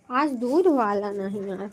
आज दूध वाला नहीं यार।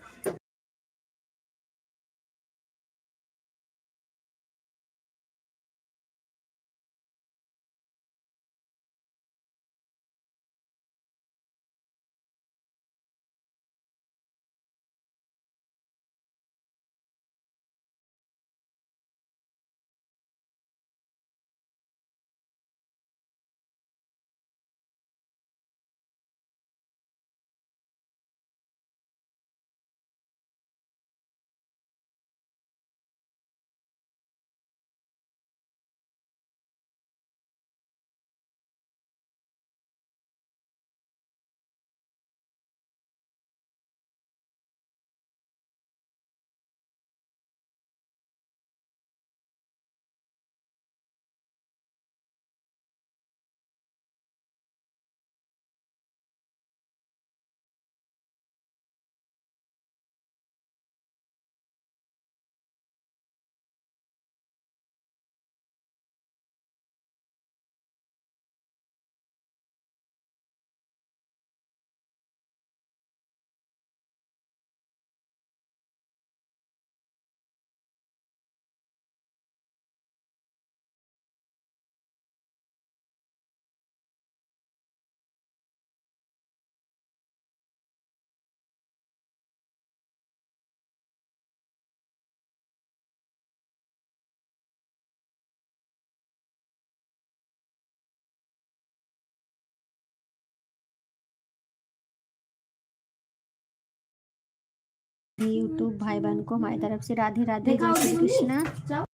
यूट्यूब भाई बहन को हमारी तरफ से राधे राधे, जय श्री कृष्णा।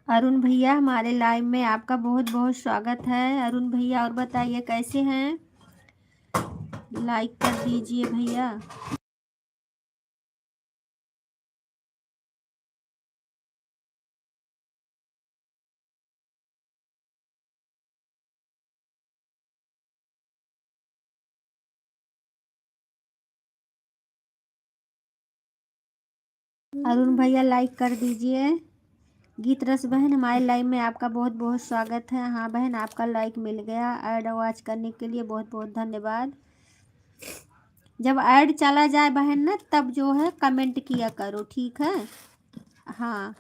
अरुण भैया हमारे लाइव में आपका बहुत बहुत स्वागत है। अरुण भैया और बताइए कैसे हैं, लाइक कर दीजिए भैया। अरुण भैया लाइक कर दीजिए। गीत रस बहन हमारे लाइव में आपका बहुत बहुत स्वागत है। हाँ बहन, आपका लाइक मिल गया। ऐड वॉच करने के लिए बहुत बहुत धन्यवाद। जब ऐड चला जाए बहन ना, तब जो है कमेंट किया करो, ठीक है। हाँ।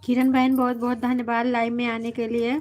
किरण बहन बहुत बहुत धन्यवाद लाइव में आने के लिए।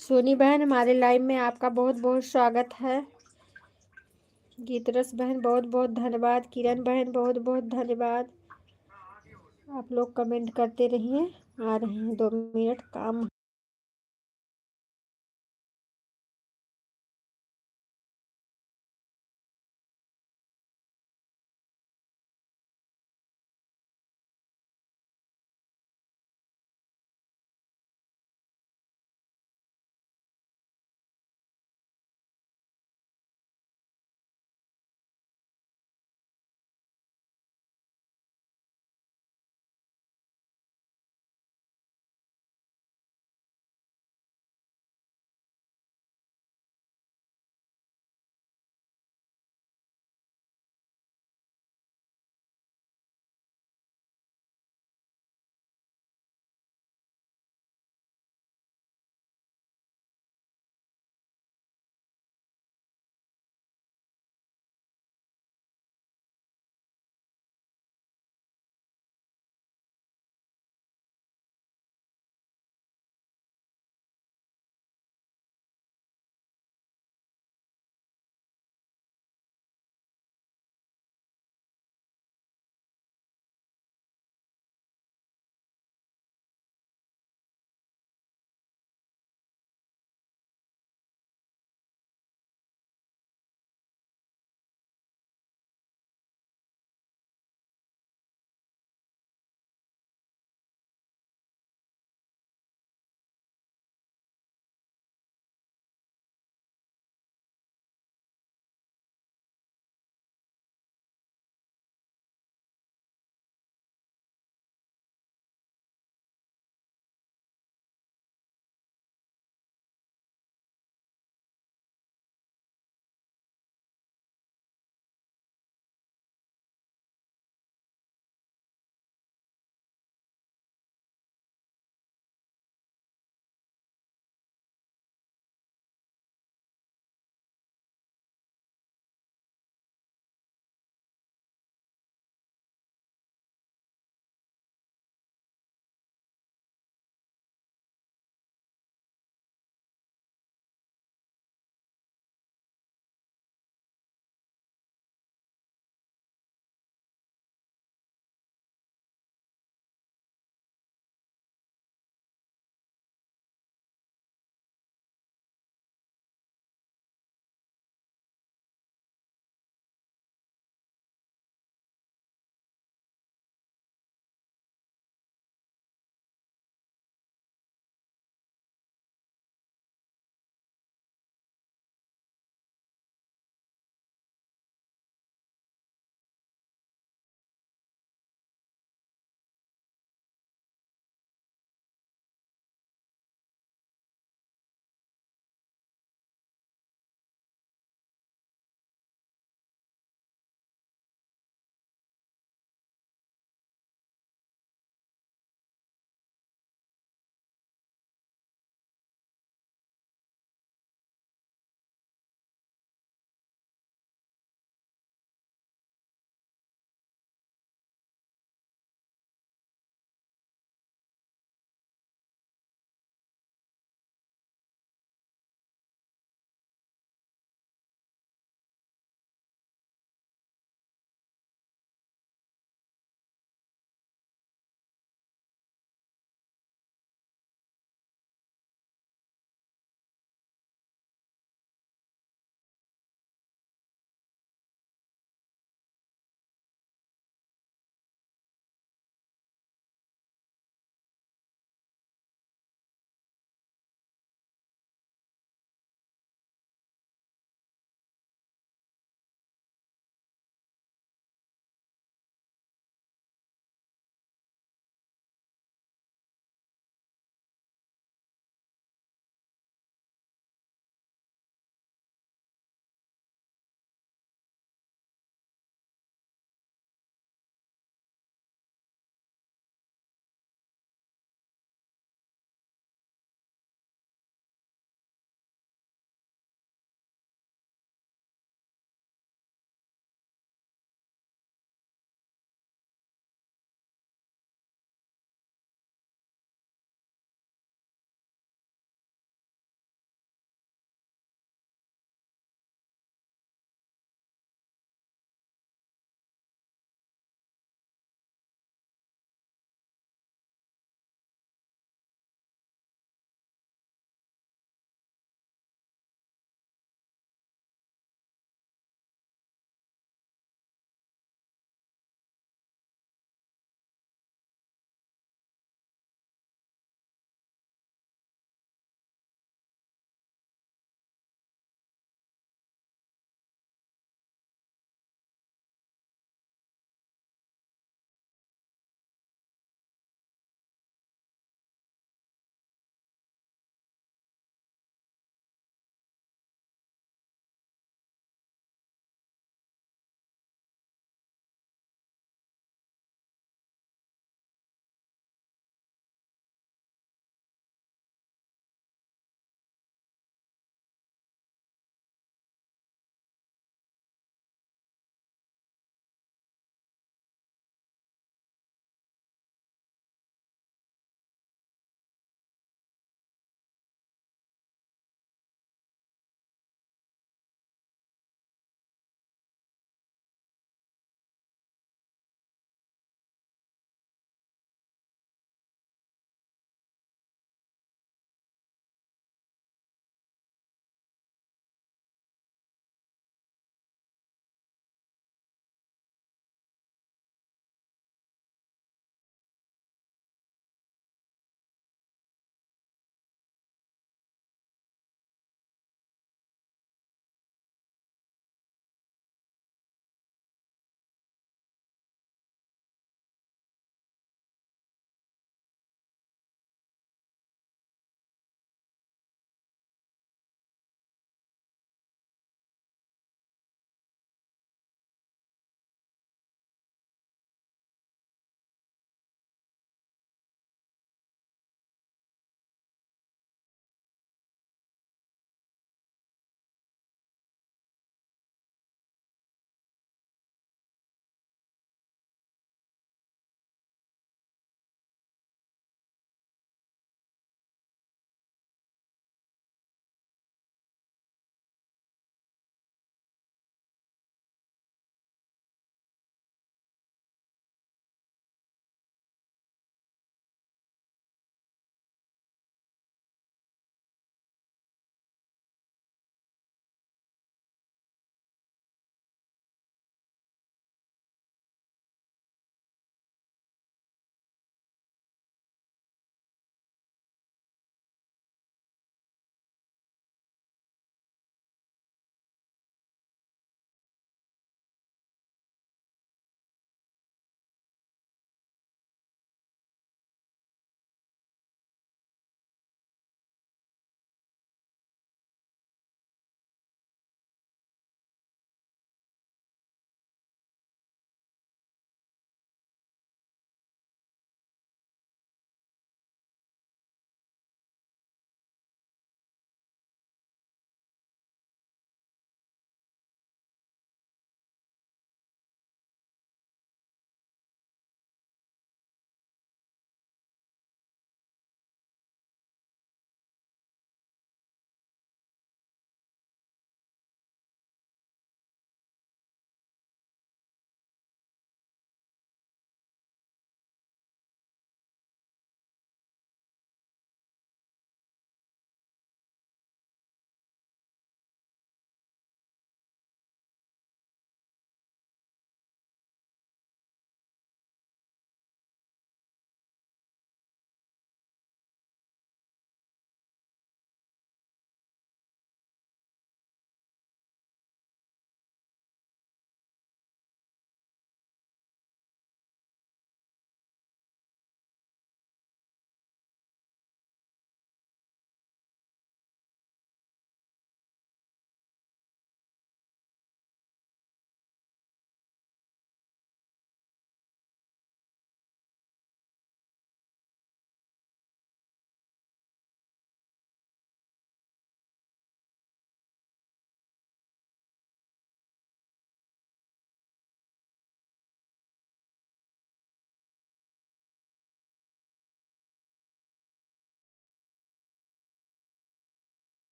सोनी बहन हमारे लाइव में आपका बहुत बहुत स्वागत है। गीतरस बहन बहुत बहुत धन्यवाद। किरण बहन बहुत बहुत धन्यवाद। आप लोग कमेंट करते रहिए। आ रहे हैं 2 मिनट काम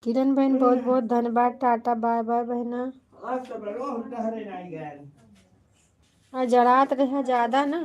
किरण बहन बहुत बहुत धन्यवाद। टाटा बाय बाय बहना। जरात रहे ज्यादा ना।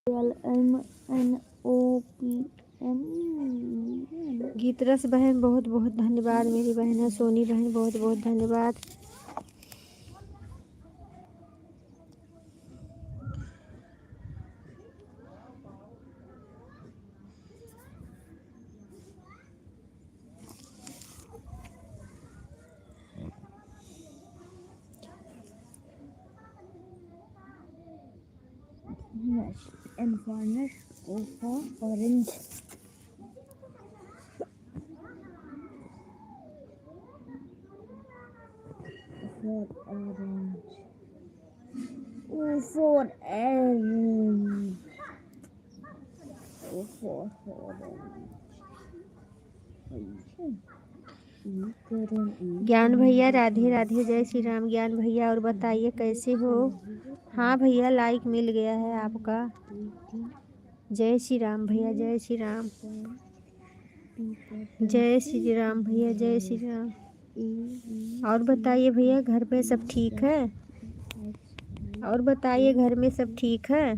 LMNOPM। गीतरस बहन बहुत बहुत धन्यवाद। मेरी बहन है सोनी बहन बहुत बहुत धन्यवाद। and farmers go for orange. For orange. Oh, for orange. Oh, for orange. ज्ञान भैया राधे राधे, जय श्री राम। ज्ञान भैया और बताइए कैसे हो। हाँ भैया लाइक मिल गया है आपका। जय श्री राम भैया, जय श्री राम। जय श्री राम भैया, जय श्री राम। और बताइए भैया घर पे सब ठीक है। और बताइए घर में सब ठीक है।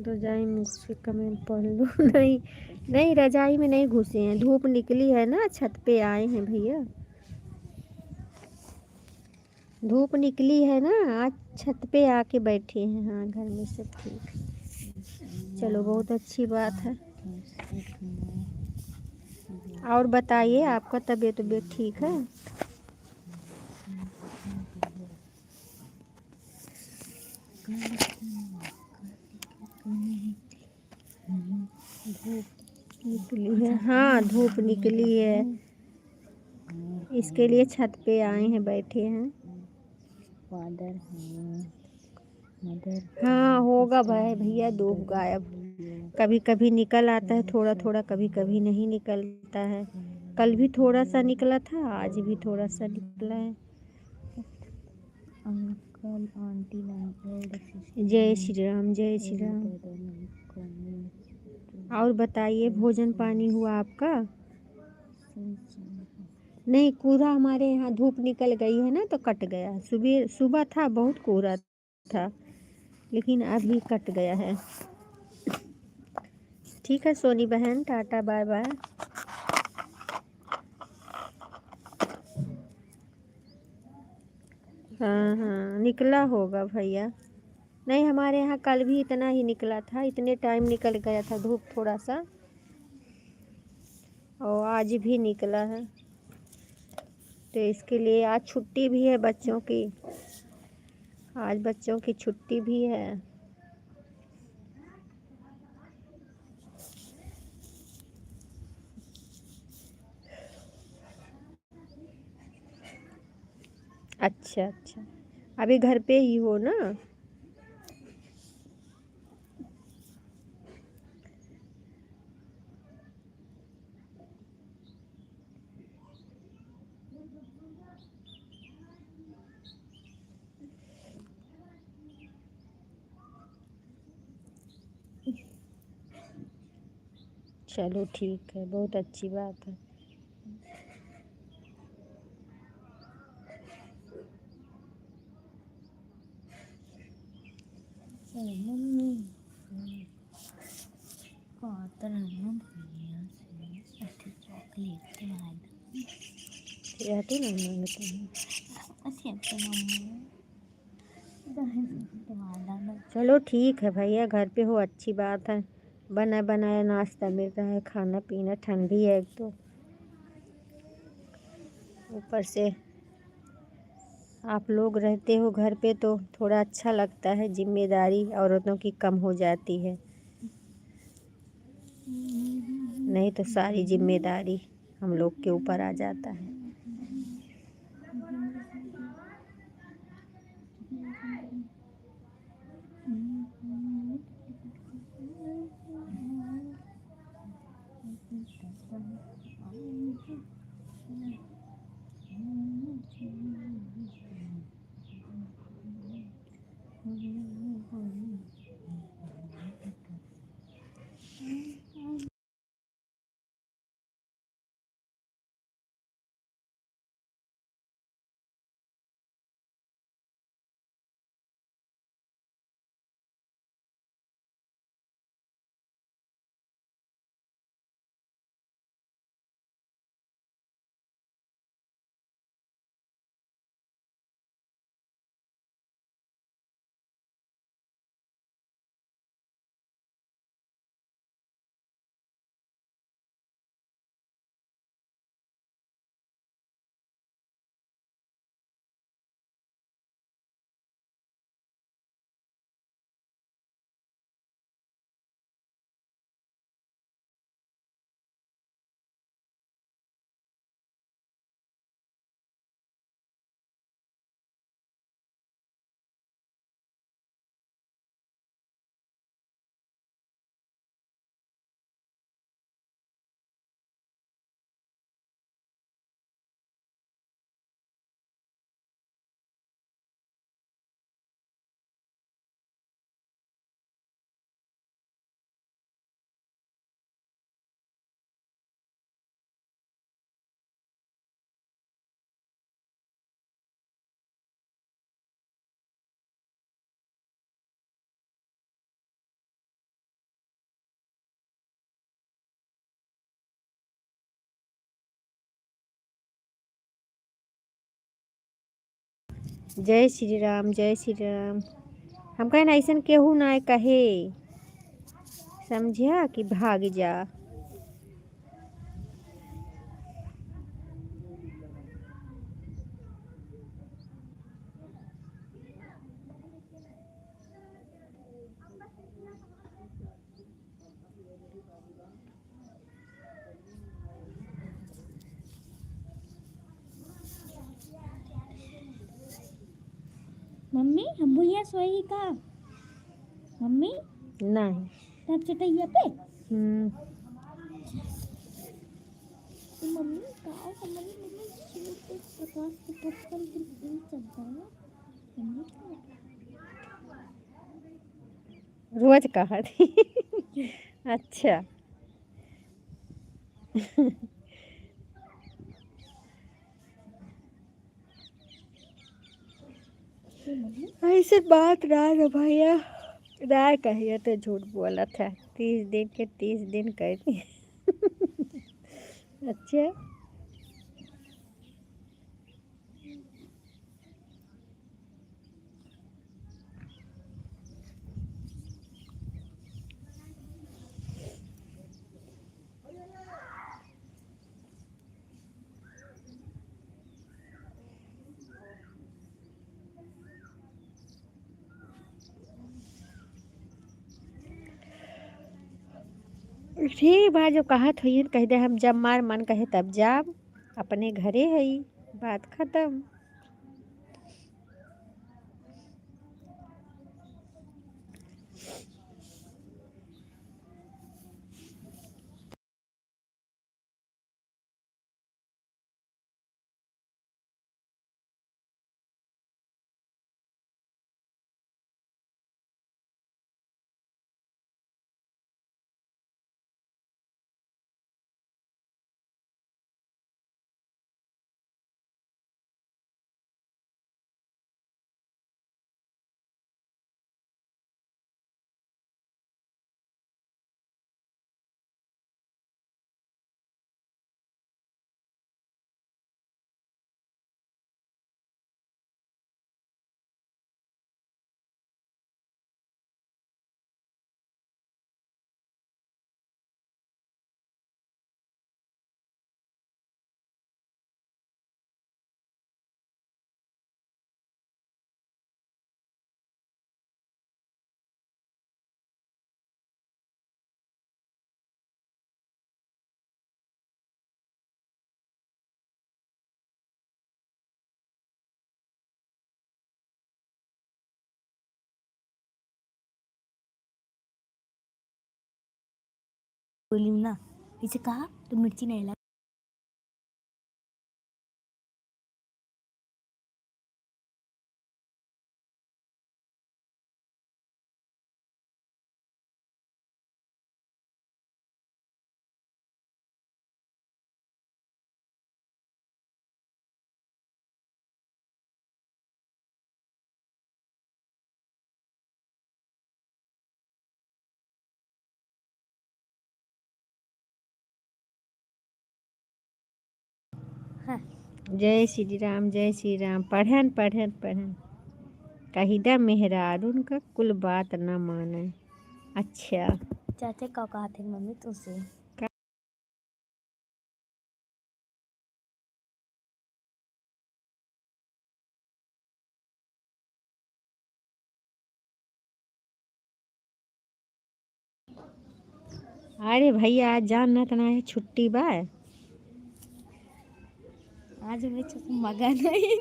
रजाई में घुस के कमेंट पढ़ लो। नहीं नहीं, रजाई में नहीं घुसे हैं, धूप निकली है ना, छत पे आए हैं भैया। धूप निकली है ना, आज छत पे आके बैठे हैं। हाँ घर में सब ठीक। चलो बहुत अच्छी बात है। और बताइए आपका तबीयत ठीक है। धूप निकली है, हाँ धूप निकली है, इसके लिए छत पे आए हैं, बैठे हैं। फादर है, मदर। हाँ होगा भाई भैया, धूप गायब कभी कभी निकल आता है थोड़ा थोड़ा, कभी कभी नहीं निकलता है। कल भी थोड़ा सा निकला था, आज भी थोड़ा सा निकला है। अंकल आंटी जय श्री राम, जय श्री राम। और बताइए भोजन पानी हुआ आपका। नहीं कोहरा हमारे यहाँ, धूप निकल गई है ना तो कट गया। सुबह सुबह था बहुत कोहरा था, लेकिन अभी कट गया है। ठीक है सोनी बहन, टाटा बाय बाय। हाँ हाँ निकला होगा भैया। नहीं हमारे यहाँ कल भी इतना ही निकला था, इतने टाइम निकल गया था धूप थोड़ा सा, और आज भी निकला है। तो इसके लिए आज छुट्टी भी है बच्चों की, आज बच्चों की छुट्टी भी है। अच्छा अच्छा, अभी घर पे ही हो ना। चलो ठीक है, बहुत अच्छी बात है। मम्मी चॉकलेट रहते ना मांगते हैं। चलो ठीक है भैया, घर पे हो अच्छी बात है। बना बनाया नाश्ता मिल रहा है, खाना पीना, ठंडी है एक तो, ऊपर से आप लोग रहते हो घर पे तो थोड़ा अच्छा लगता है, जिम्मेदारी औरतों की कम हो जाती है। नहीं तो सारी जिम्मेदारी हम लोग के ऊपर आ जाता है। जय श्री राम, जय श्री राम। हम कहना ऐसा केहू ना कहे, समझिया कि भाग जा। मम्मी हम भैया सोई का? मम्मी नहीं। तब चटैया पे तो मम्मी का समझ मम्मी सूट पे प्रकाश के पत्थर के दिल चलता है मम्मी का रोज कहा थी। अच्छा। मम्मी ऐसे बात ना रे भैया, ना कहिए तो झूठ बोला था। 30 दिन के 30 दिन कर दिए। अच्छा। ठीक बा, जो कहत हुई कह दे, हम जब मार मन कहे तब जाब, अपने घरे है, बात खत्म। बोली ना इसे कहा तो मिर्ची नहीं लगा। हाँ। जय श्री राम, जय श्री राम। पढ़न पढ़न पढ़न कहिदा मेहरारून का कुल बात न माने। अच्छा। चाचा का कहा थे मम्मी तुझसे? अरे भैया आज जान न तना है, छुट्टी बा। आज हमें मगा नहीं।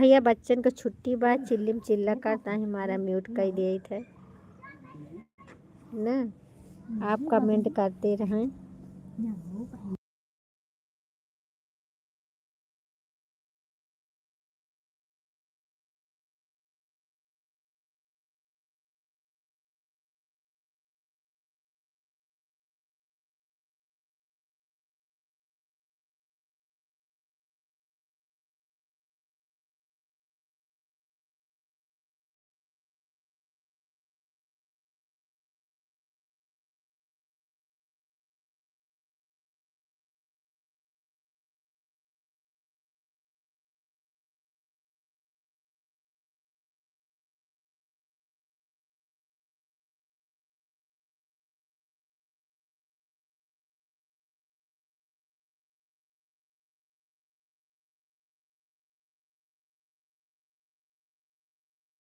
भैया बच्चन को छुट्टी बाद चिल्लिम चिल्ला करता है, हमारा म्यूट कर दिए थे ना। आप कमेंट करते रहें।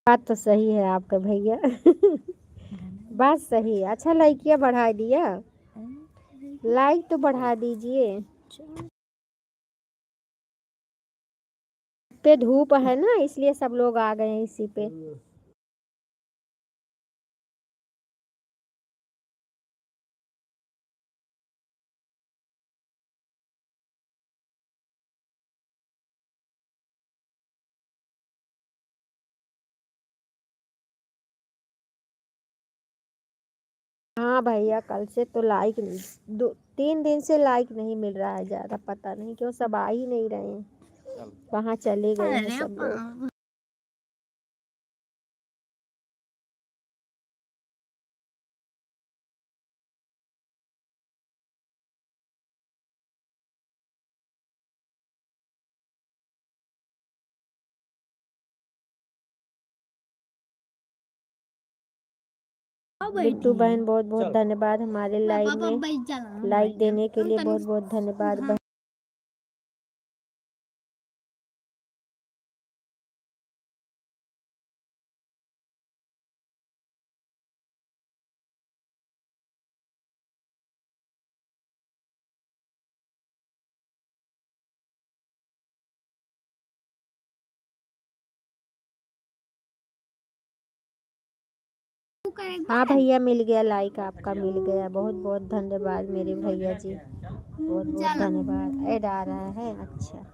बात तो सही है आपका भैया। बात सही है। अच्छा लाइकिया बढ़ा दिया, लाइक तो बढ़ा दीजिए। पे धूप है ना, इसलिए सब लोग आ गए हैं इसी पे। हाँ भैया, कल से तो लाइक नहीं, 2-3 दिन से लाइक नहीं मिल रहा है ज़्यादा, पता नहीं क्यों, सब आ ही नहीं रहे हैं, कहाँ चले गए हैं सब लोग। बिट्टू बहन बहुत बहुत धन्यवाद, हमारे लाइव में लाइक देने के लिए बहुत बहुत धन्यवाद बहन। हाँ भैया, मिल गया लाइक, आपका मिल गया, बहुत बहुत धन्यवाद मेरे भैया जी, बहुत बहुत धन्यवाद। ऐड आ रहा है, अच्छा।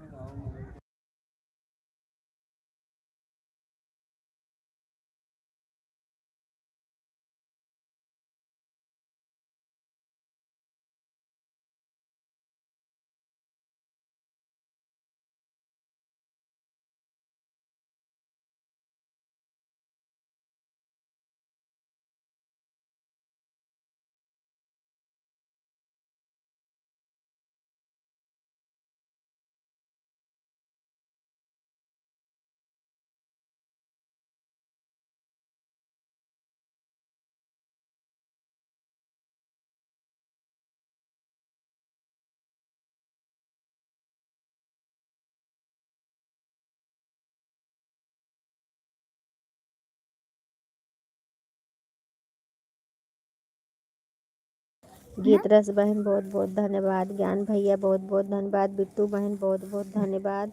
गीतरस बहन बहुत बहुत धन्यवाद, ज्ञान भैया बहुत बहुत धन्यवाद, बिट्टू बहन बहुत बहुत धन्यवाद।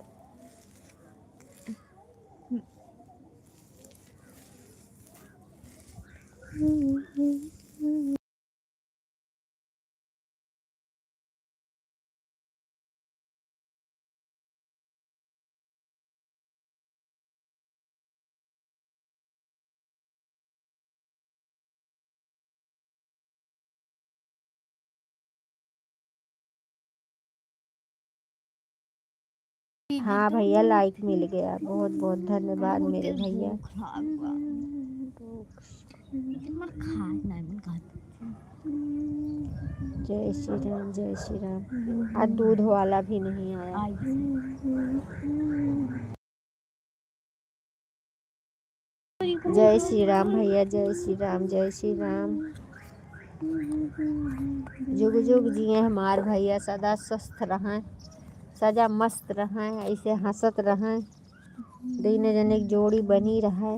हाँ भैया, लाइक मिल गया, बहुत बहुत धन्यवाद मेरे भैया। जय श्री राम, जय श्री राम। आज दूध वाला भी नहीं आया। जय श्री राम भैया, जय श्री राम, जय श्री राम। जुग जुग जिए हमार भैया, सदा स्वस्थ रहें, सदा मस्त रहें, ऐसे हंसत रहें, दिन जने जोड़ी बनी रहे।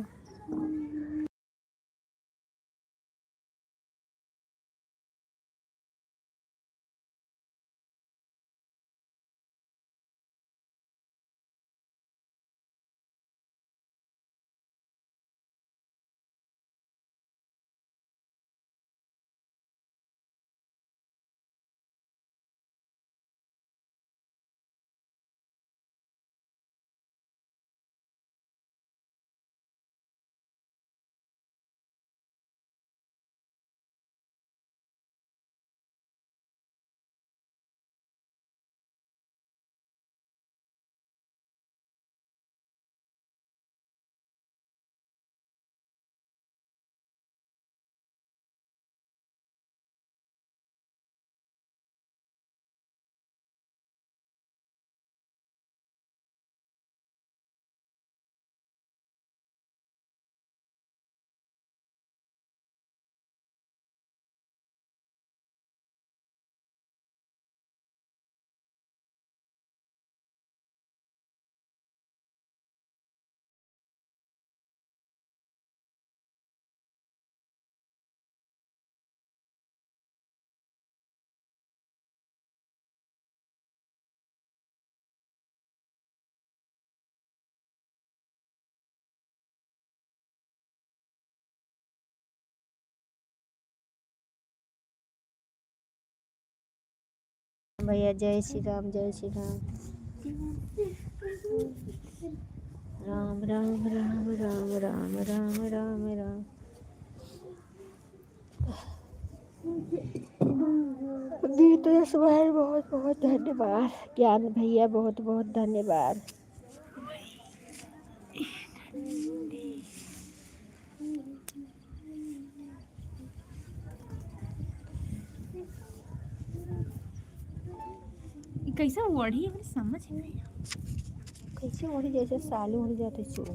भैया जय श्री राम, जय श्री राम। राम राम राम राम राम राम राम राम। गीतरस बहन बहुत बहुत धन्यवाद। ज्ञान भैया बहुत बहुत धन्यवाद। कैसा ओढ़ी है समझ नहीं। कैसे ओढ़ी, जैसे सालू ओढ़ जाते चोर।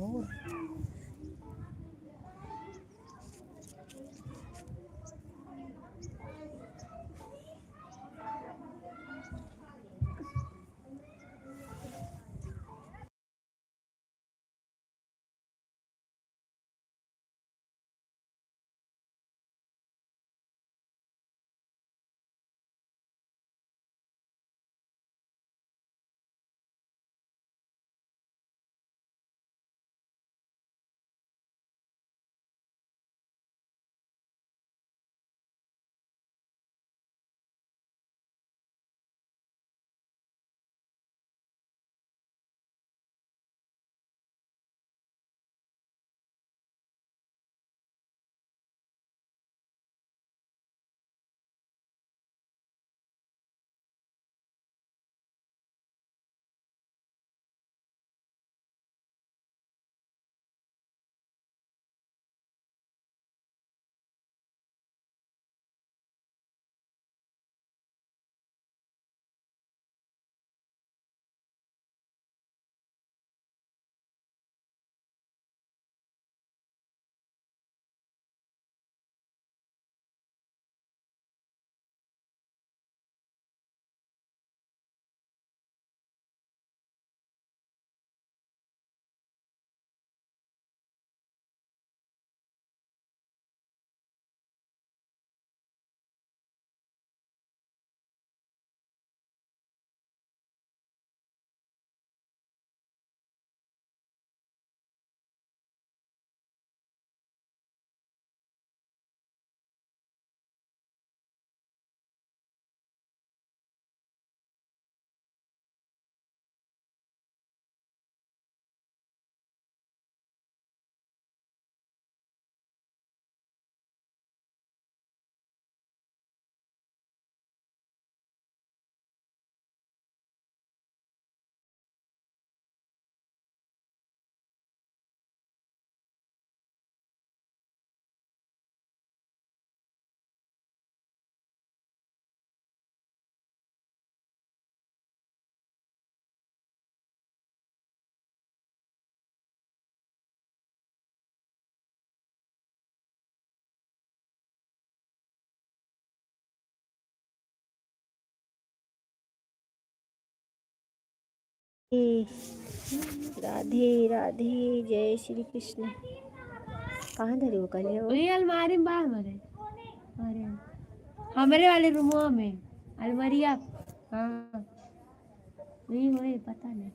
राधे राधे, जय श्री कृष्ण। कहाँ धरे वो कल वही अलमारी में बाहर मरे। अरे हमारे वाले रूमों में अलमारिया। हाँ वही वही पता नहीं।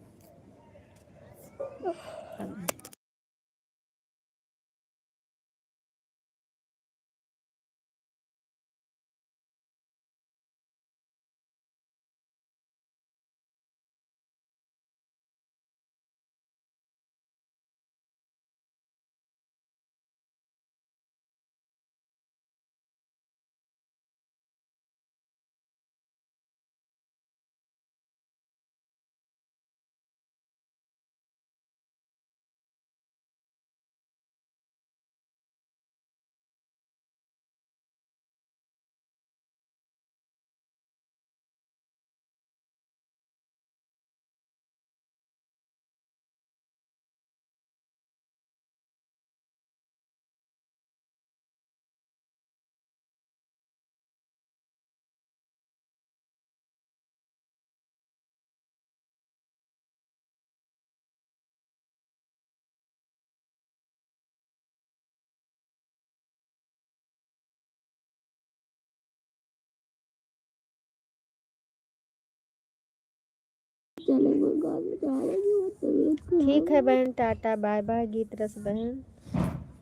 ठीक है बहन, टाटा बाय बाय। गीत रस बहन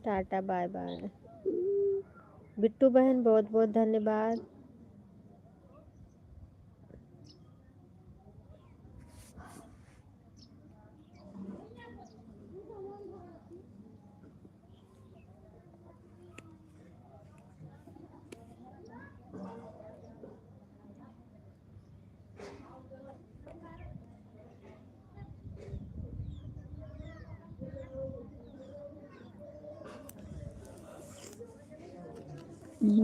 टाटा बाय बाय। बिट्टू बहन बहुत बहुत धन्यवाद। अब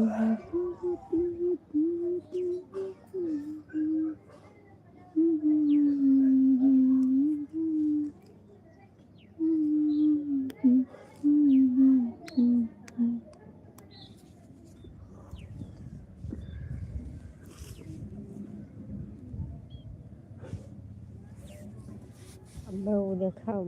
वो देखा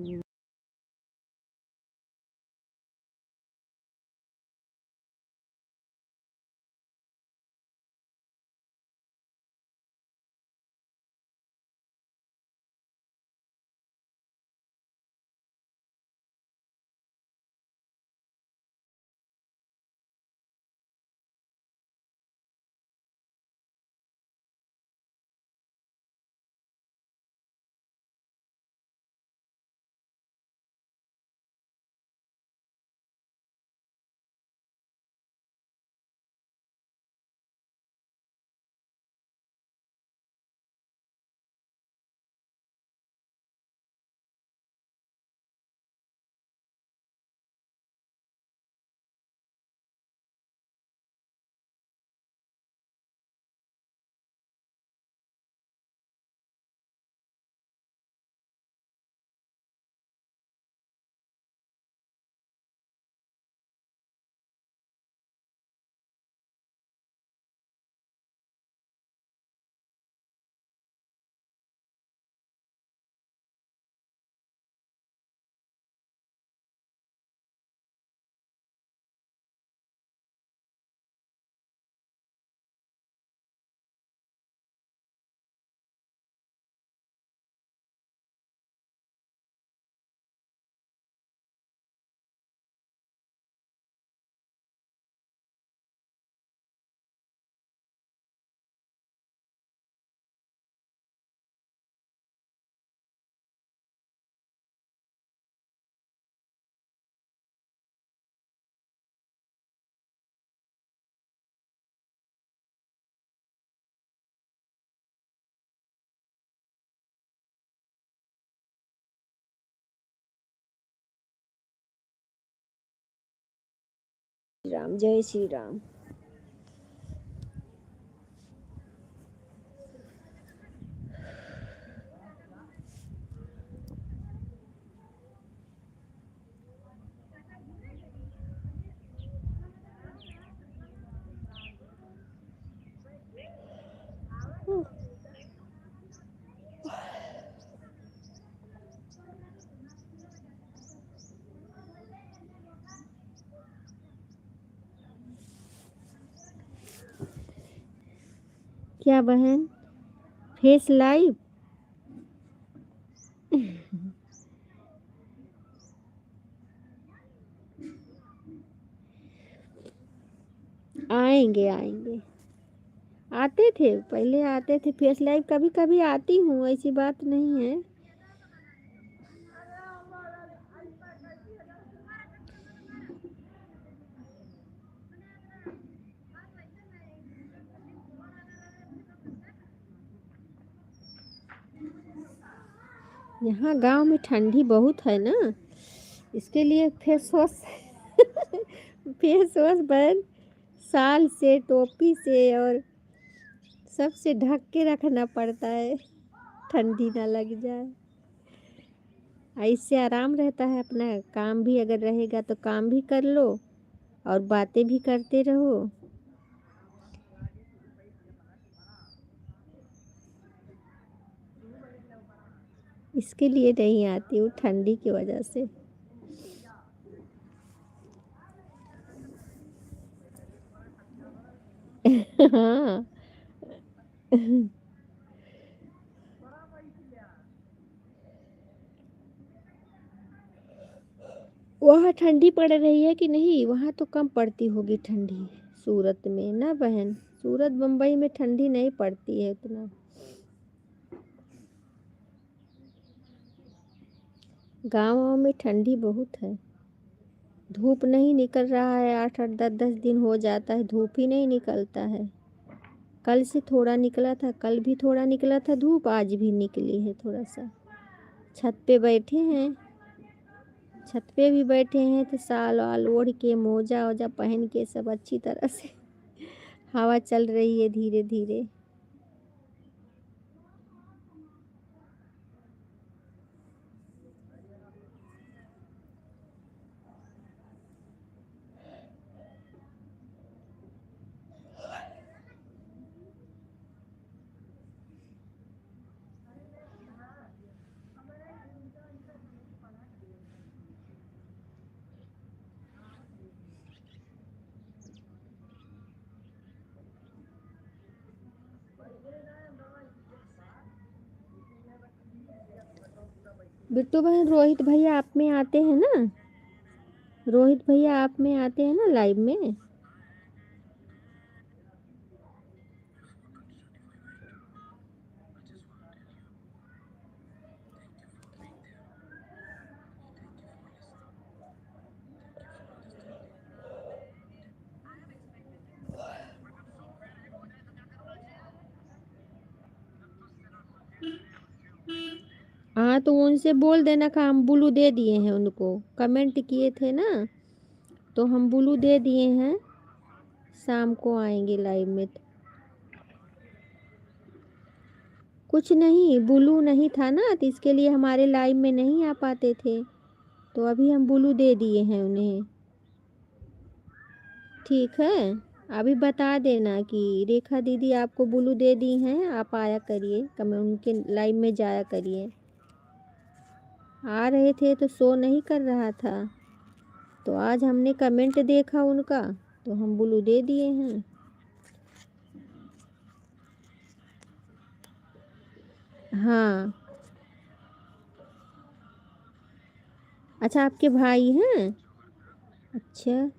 राम, जय श्री राम। क्या बहन, फेस लाइव? आएंगे आएंगे, आते थे पहले, आते थे फेस लाइव, कभी कभी आती हूँ, ऐसी बात नहीं है। यहाँ गांव में ठंडी बहुत है ना, इसके लिए फेस वॉश फेस वॉश बहन साल से, टोपी से और सबसे ढक के रखना पड़ता है, ठंडी ना लग जाए। इससे आराम रहता है, अपना काम भी अगर रहेगा तो काम भी कर लो और बातें भी करते रहो। इसके लिए नहीं आती हूँ, ठंडी की वजह से। हाँ। वहाँ ठंडी पड़ रही है कि नहीं? वहाँ तो कम पड़ती होगी ठंडी, सूरत में ना बहन? सूरत बम्बई में ठंडी नहीं पड़ती है इतना। गाँव में ठंडी बहुत है, धूप नहीं निकल रहा है, 8-8 10-10 दिन हो जाता है, धूप ही नहीं निकलता है। कल से थोड़ा निकला था, कल भी थोड़ा निकला था धूप, आज भी निकली है थोड़ा सा। छत पे बैठे हैं, छत पे भी बैठे हैं तो शाल वाल ओढ़ के, मोजा वोजा पहन के सब अच्छी तरह से हवा चल रही है धीरे धीरे। बिट्टू बहन, रोहित भैया आप में आते हैं ना? रोहित भैया आप में आते हैं ना लाइव में? हाँ तो उनसे बोल देना कि हम ब्लू दे दिए हैं उनको, कमेंट किए थे ना, तो हम ब्लू दे दिए हैं, शाम को आएंगे लाइव में। कुछ नहीं, ब्लू नहीं था ना, तो इसके लिए हमारे लाइव में नहीं आ पाते थे, तो अभी हम ब्लू दे दिए हैं उन्हें। ठीक है, अभी बता देना कि रेखा दीदी आपको ब्लू दे दी हैं, आप आया करिए, कमेंट उनके लाइव में जाया करिए। आ रहे थे तो शो नहीं कर रहा था, तो आज हमने कमेंट देखा उनका, तो हम ब्लू दे दिए हैं। हाँ। अच्छा, आपके भाई हैं? अच्छा।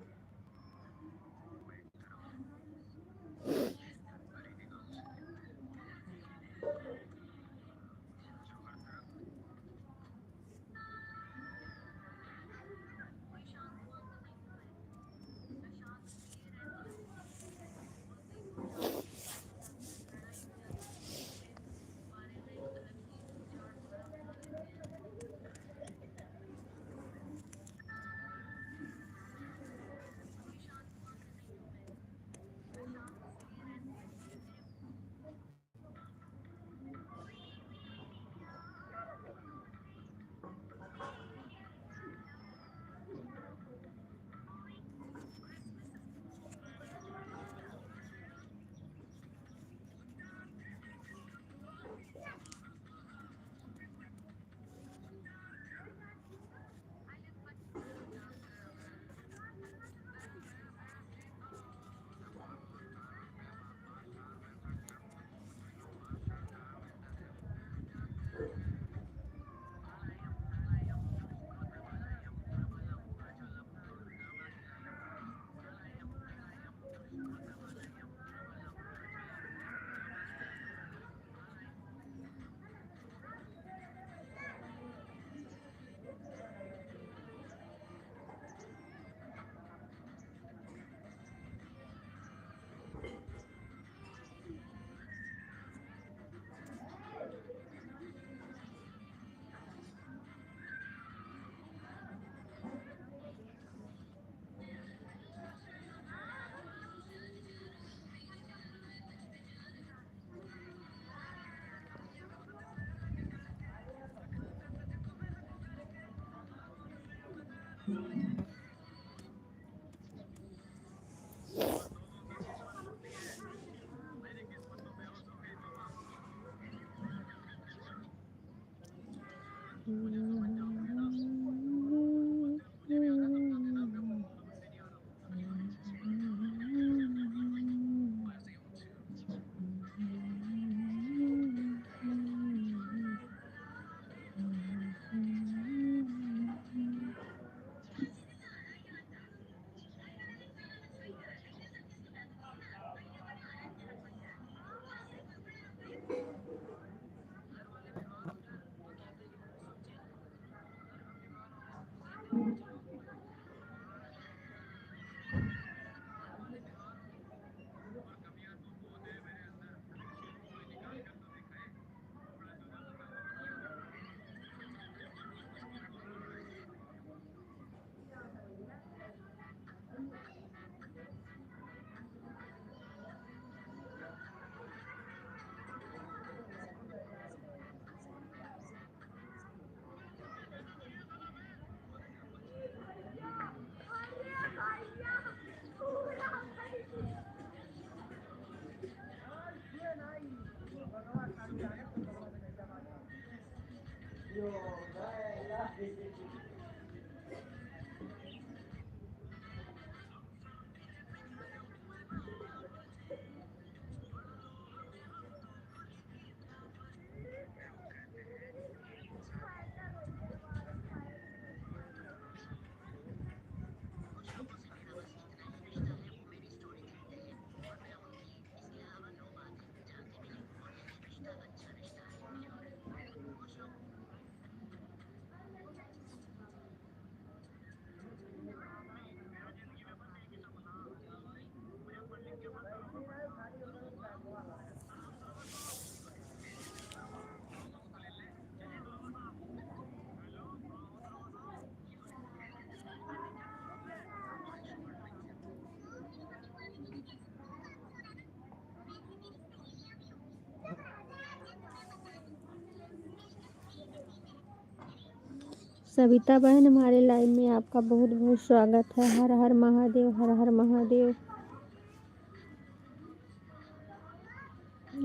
सविता बहन हमारे लाइव में आपका बहुत बहुत स्वागत है। हर हर महादेव, हर हर महादेव।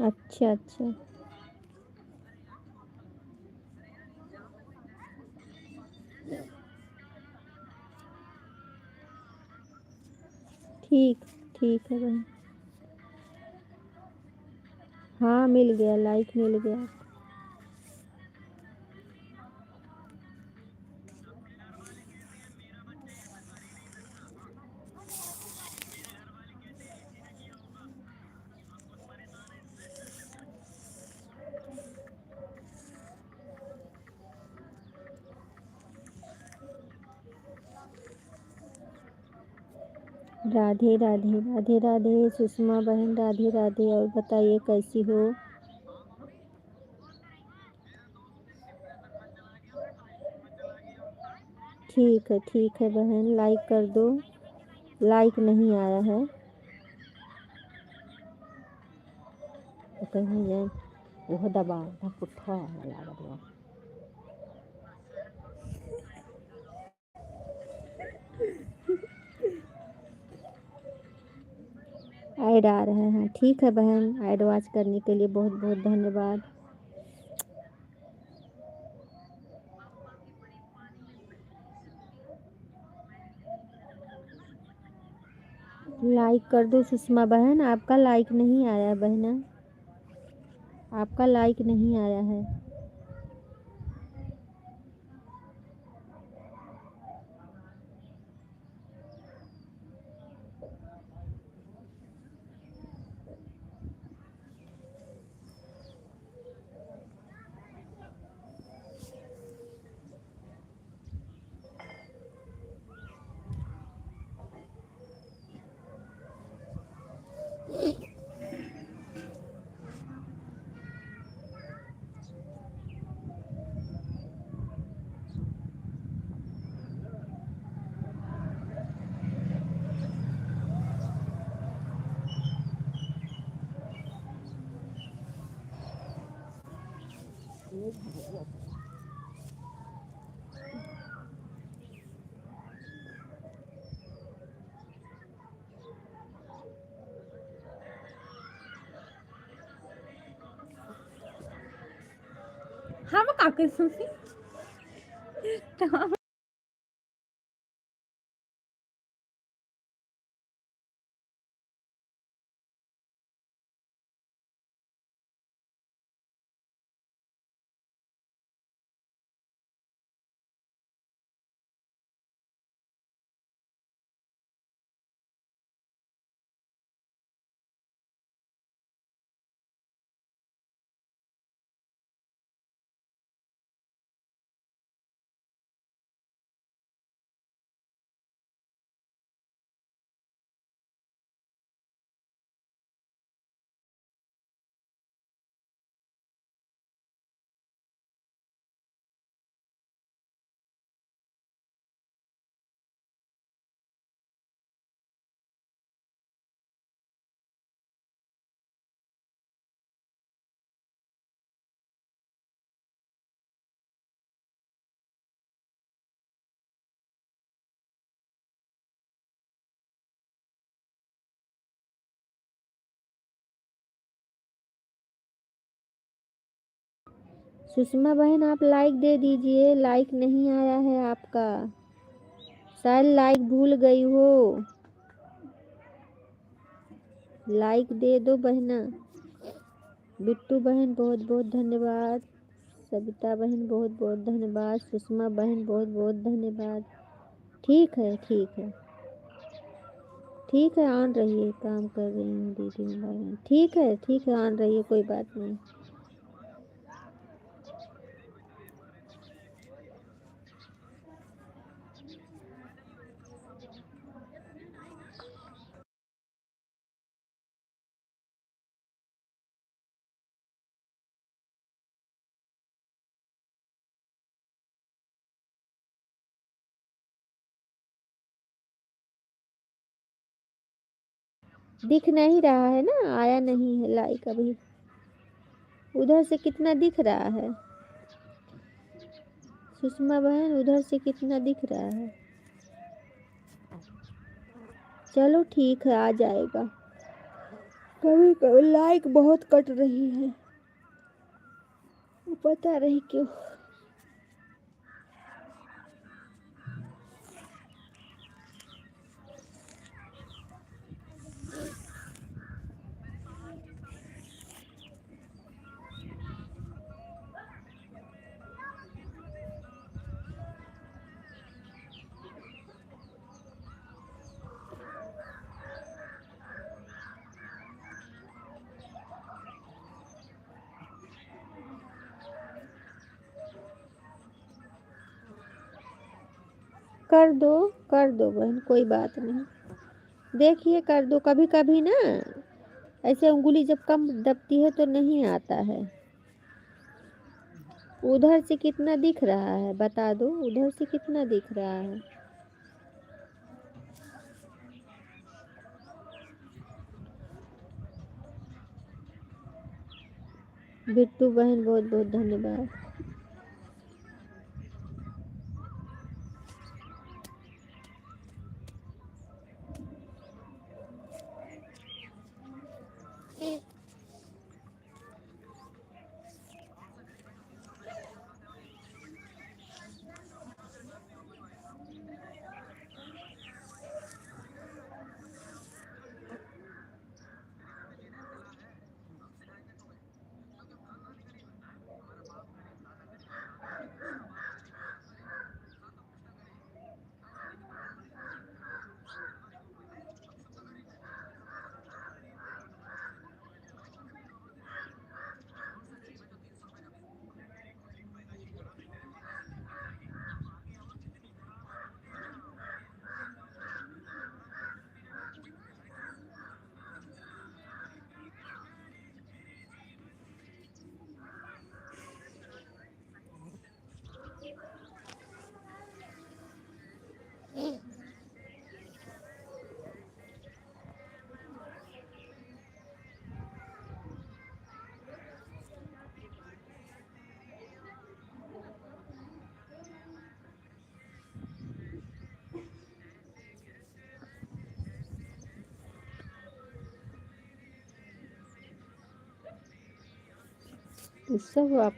अच्छा अच्छा, ठीक ठीक है बहन। हाँ मिल गया, लाइक मिल गया। राधे राधे, राधे राधे सुषमा बहन, राधे राधे। और बताइए कैसी हो? ठीक है बहन, लाइक कर दो। लाइक नहीं आया है तो कहीं जाए वो दबा पुट्ठा लगा। ऐड आ रहे हैं। ठीक है बहन, ऐड वॉच करने के लिए बहुत बहुत धन्यवाद। लाइक कर दो सुषमा बहन, आपका लाइक नहीं आया बहना, आपका लाइक नहीं आया है। हाँ वो काके सुनी तो सुषमा बहन आप लाइक दे दीजिए, लाइक नहीं आया है आपका, शायद लाइक भूल गई हो। लाइक दे दो बहना। बिट्टू बहन बहुत बहुत धन्यवाद, सविता बहन बहुत बहुत धन्यवाद, सुषमा बहन बहुत बहुत धन्यवाद। ठीक है ठीक है ठीक है, ऑन रहिए, काम कर रही हूँ दीदी मोबाइल में। ठीक है ऑन रहिए, कोई बात नहीं। दिख नहीं रहा है ना, आया नहीं है लाइक अभी। उधर से कितना दिख रहा है सुषमा बहन, उधर से कितना दिख रहा है? चलो ठीक है, आ जाएगा। कभी कभी लाइक बहुत कट रही है, पता नहीं क्यों। कर दो बहन, कोई बात नहीं। देखिए कर दो, कभी कभी ना ऐसे उंगली जब कम दबती है तो नहीं आता है। उधर से कितना दिख रहा है बता दो, उधर से कितना दिख रहा है? बिट्टू बहन बहुत बहुत धन्यवाद। सब आप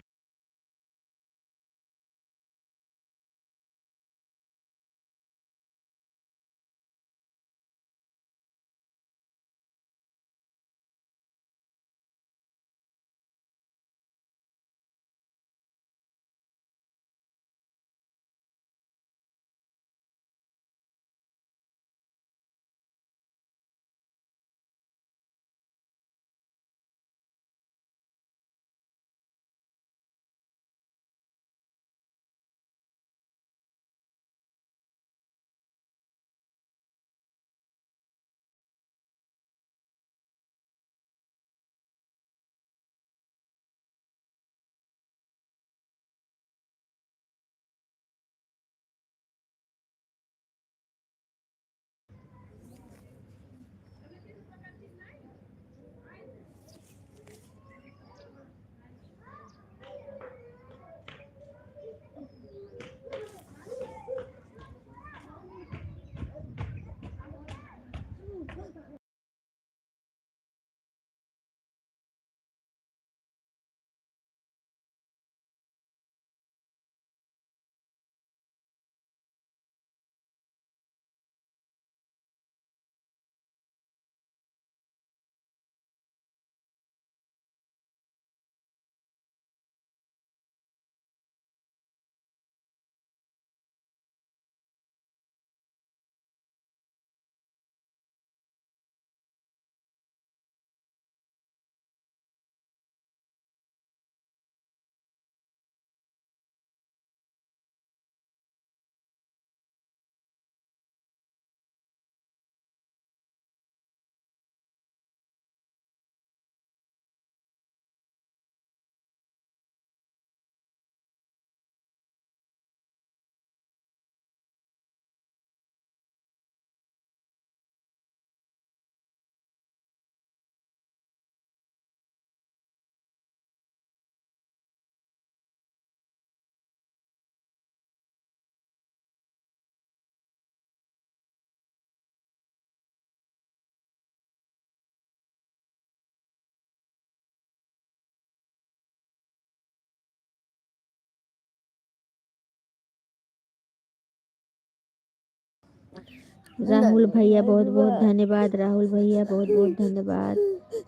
राहुल भैया बहुत बहुत धन्यवाद। राहुल भैया बहुत बहुत धन्यवाद।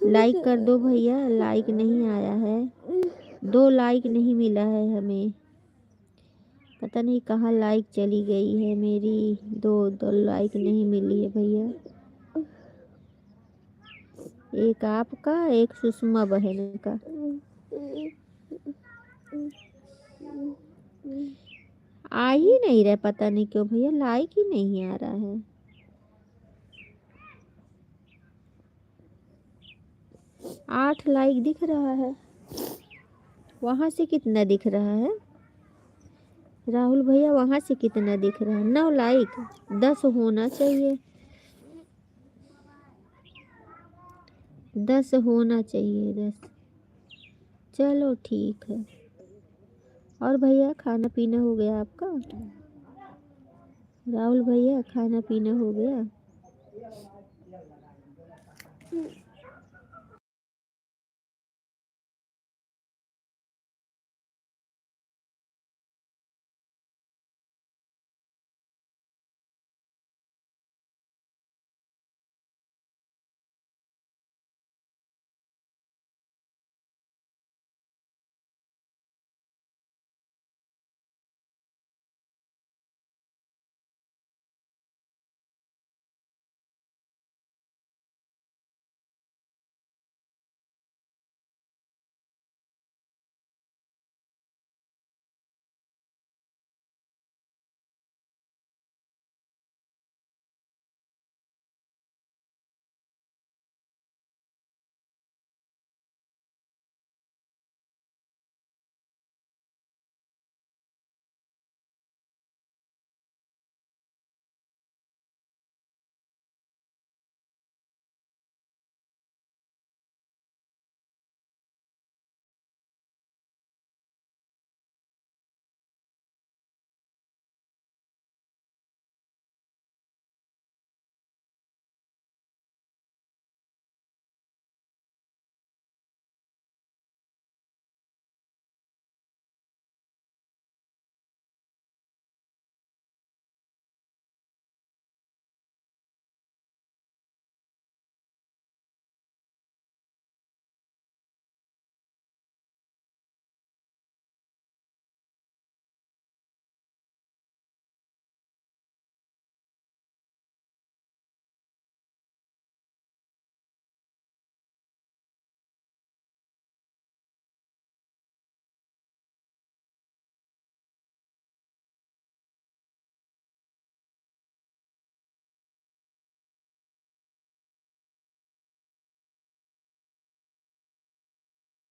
लाइक कर दो भैया, लाइक नहीं आया है, 2 लाइक नहीं मिला है हमें। पता नहीं कहाँ लाइक चली गई है मेरी। दो लाइक नहीं मिली है भैया। एक आपका, एक सुषमा बहन का। आ ही नहीं रहा, पता नहीं क्यों भैया, लाइक ही नहीं आ रहा है। आठ लाइक दिख रहा है, वहां से कितना दिख रहा है राहुल भैया? वहां से कितना दिख रहा है? 9 लाइक, 10 होना चाहिए, 10 होना चाहिए, 10। चलो ठीक है। और भैया खाना पीना हो गया आपका? राहुल भैया खाना पीना हो गया?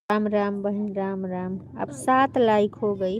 राम राम बहन, राम राम। अब 7 लाइक हो गई।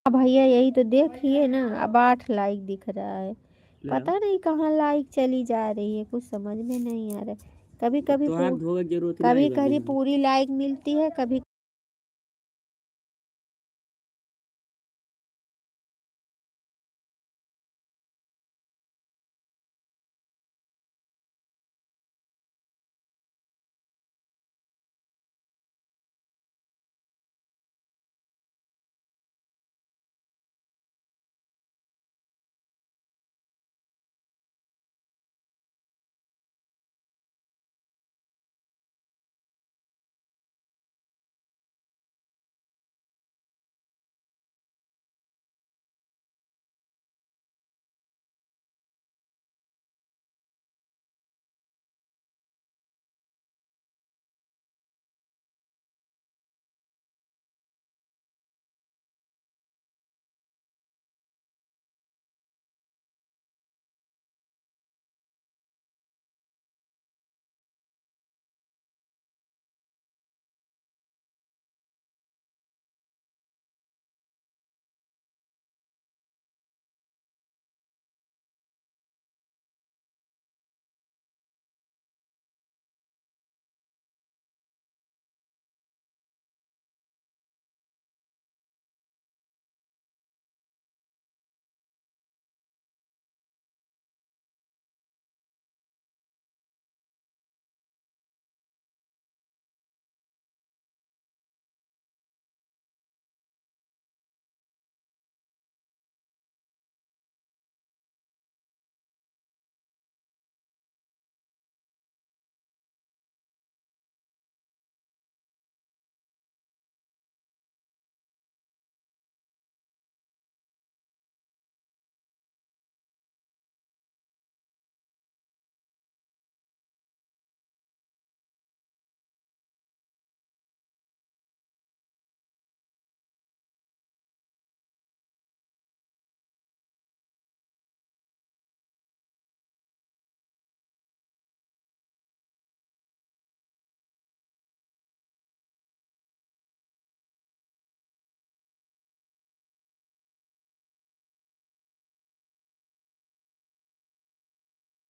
हाँ भैया, यही तो देखिए ना, अब 8 लाइक दिख रहा है। ले पता नहीं कहाँ लाइक चली जा रही है, कुछ समझ में नहीं आ रहा है। कभी अब कभी तोहार धोखे के जरूरत कभी नहीं बा कभी बिहान। पूरी लाइक मिलती है, कभी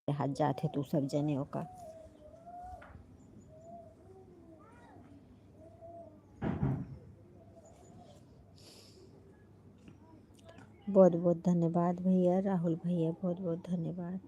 हाथ जाते तू सब जने का। बहुत बहुत धन्यवाद भैया, राहुल भैया, बहुत बहुत धन्यवाद।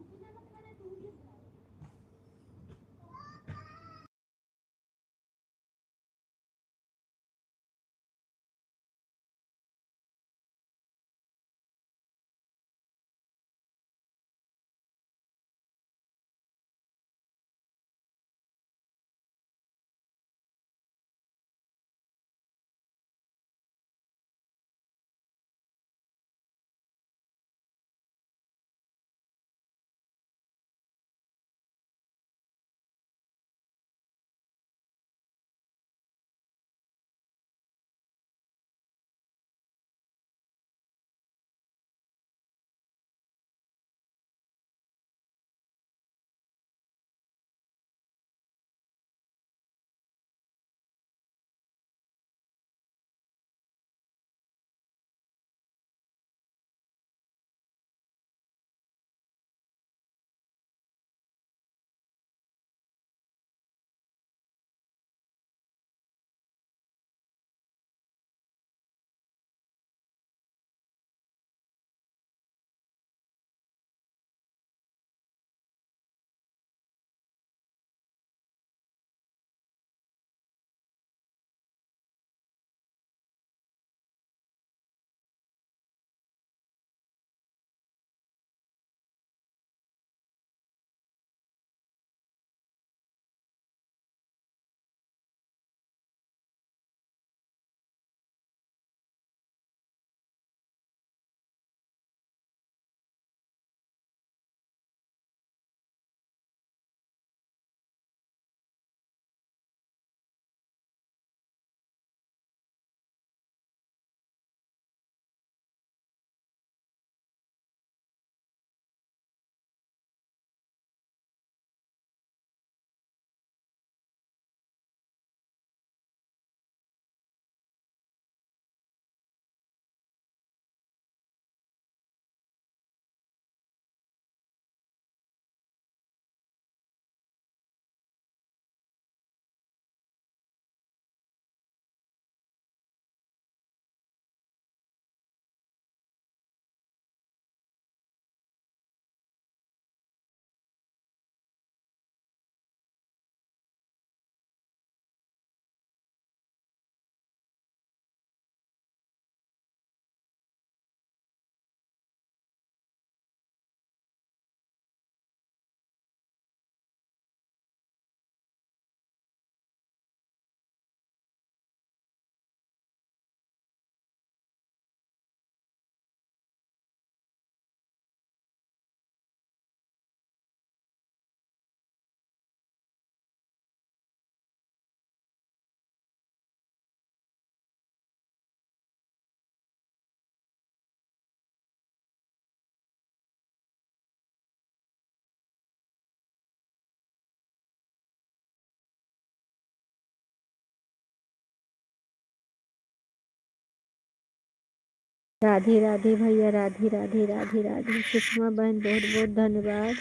राधे राधे भैया, राधे राधे राधे राधे। सुषमा बहन बहुत बहुत धन्यवाद।